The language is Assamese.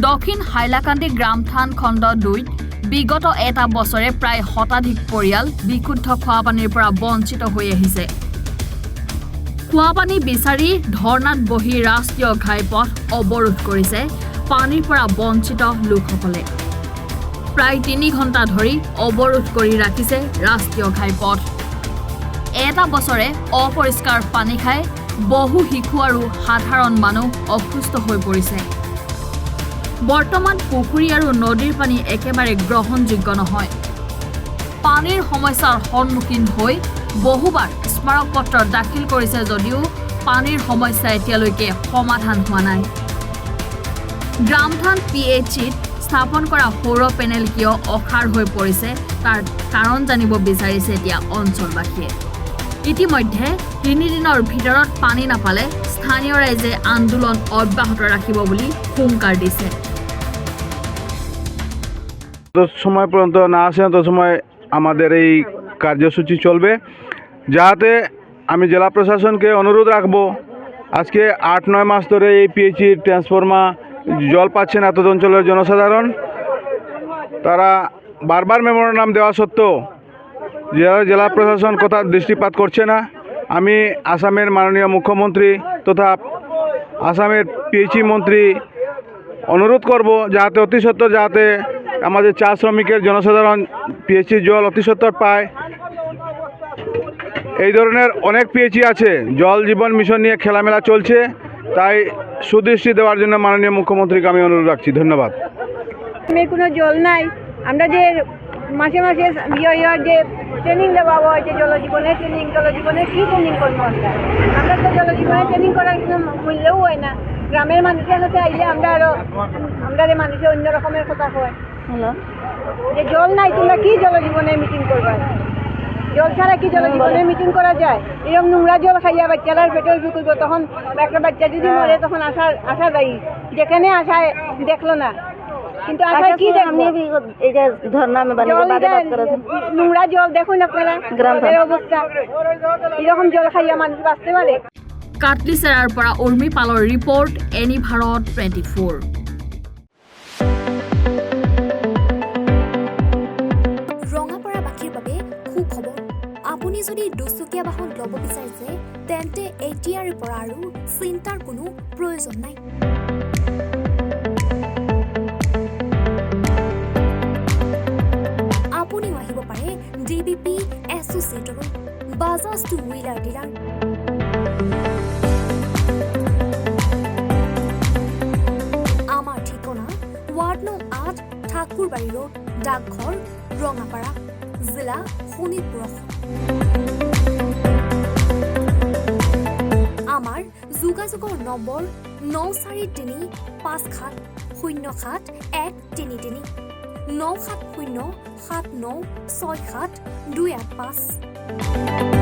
দক্ষিণ হাইলাকান্দি গ্ৰামথান খণ্ড 2 বিগত এটা বছৰে প্ৰায় শতাধিক পৰিয়াল বিশুদ্ধ খোৱাপানীৰ পৰা বঞ্চিত হৈ আহিছে। খোৱাপানী বিচাৰি ধৰ্ণাত বহি ৰাষ্ট্ৰীয় ঘাইপথ অৱৰোধ কৰিছে পানীৰ পৰা বঞ্চিত লোকসকলে। প্ৰায় 3 ঘণ্টা ধৰি অৱৰোধ কৰি ৰাখিছে ৰাষ্ট্ৰীয় ঘাইপথ। এটা বছৰে অপৰিষ্কাৰ পানী খাই বহু শিশু আৰু সাধাৰণ মানুহ অসুস্থ হৈ পৰিছে। বৰ্তমান পুখুৰী আৰু নদীৰ পানী একেবাৰে গ্ৰহণযোগ্য নহয়। পানীৰ সমস্যাৰ সন্মুখীন হৈ বহুবাৰ স্মাৰক পত্ৰ দাখিল কৰিছে যদিও পানীৰ সমস্যা এতিয়ালৈকে সমাধান হোৱা নাই। গ্ৰামথান PHCত স্থাপন কৰা সৌৰ পেনেল কিয় অসাৰ হৈ পৰিছে তাৰ কাৰণ জানিব বিচাৰিছে এতিয়া অঞ্চলবাসীয়ে। ইতিমধ্যে 3 দিনৰ ভিতৰত পানী নাপালে স্থানীয় ৰাইজে আন্দোলন অব্যাহত রাখিব বলে হুঙ্কার দিছে। সময় পর্যন্ত না আসে তত সময় আমাদের এই কার্যসূচি চলবে। যাতে আমি জেলা প্রশাসনকে অনুরোধ রাখব, আজকে 8-9 মাস ধরে এই PHC ট্রান্সফর্মা জল পাচ্ছেন এত অঞ্চলের জনসাধারণ। তারা বারবার মেমোরেন্ডাম দেওয়া সত্ত্বেও জেলা প্রশাসন কথা দৃষ্টিপাত করছে না। আমি আসামের মাননীয় মুখ্যমন্ত্রী তথা আসামের PHC মন্ত্রী অনুরোধ করব যাতে অতি সত্বর যাতে আমাদের চা শ্রমিকের জনসাধারণ PHC জল অতি সত্বর পায়। এই ধরনের অনেক PHC আছে, জল জীবন মিশন নিয়ে খেলামেলা চলছে, তাই সুদৃষ্টি দেওয়ার জন্য মাননীয় মুখ্যমন্ত্রীকে আমি অনুরোধ রাখছি। ধন্যবাদ। কোনো জল নাই, আমরা যে মাসে মাসে যে ট্রেনিং দেওয়া হয় যে জলজীবনের ট্রেনিং, জলজীবনের কী ট্রেনিং করবো আমরা তো জলজীবনের ট্রেনিং করার কোনো মূল্যও হয় না। গ্রামের মানুষের কাছে আইলে আমরা মানুষের অন্য রকমের কথা হয় যে জল নাই, তোমরা কি জলজীবনের মিটিং করবা? জল ছাড়া কি জলজীবনের মিটিং করা যায়? এরকম নোংরা জল খাইয়া বাচ্চারা পেট্রোল ঢুকইব, তখন একটা বাচ্চা যদি মরে তখন আশা দায়ী, যেখানে আশায় দেখলো না। কিন্তু আশা কি নোংরা জল দেখুন আপনারা গ্রামের অবস্থা, এরকম জল খাইয়া মানুষ বাঁচতে পারে? কাটলিচেৰাৰ পৰা উৰ্মি পালৰ ৰিপৰ্ট, এনি ভাৰত 24। ৰঙাপাৰাবাসীৰ বাবে সুখবৰ। আপুনি যদি দুচকীয়া বাহন ল'ব বিচাৰিছে তেন্তে এতিয়াৰে পৰা আৰু চিন্তাৰ কোনো প্ৰয়োজন নাই। আপুনিও আহিব পাৰে DBP এছ'চিয়েটৰ বাজাজ টু হুইলাৰ ডিলাৰ। আমাৰ ঠিকনা ৱাৰ্ড নং 8 ঠাকুৰবাৰী ৰোড, ডাকঘৰ, ৰঙাপাৰা, জিলা শোণিতপুৰ। আমাৰ যোগাযোগৰ নম্বৰ 9435707133 9707967285285।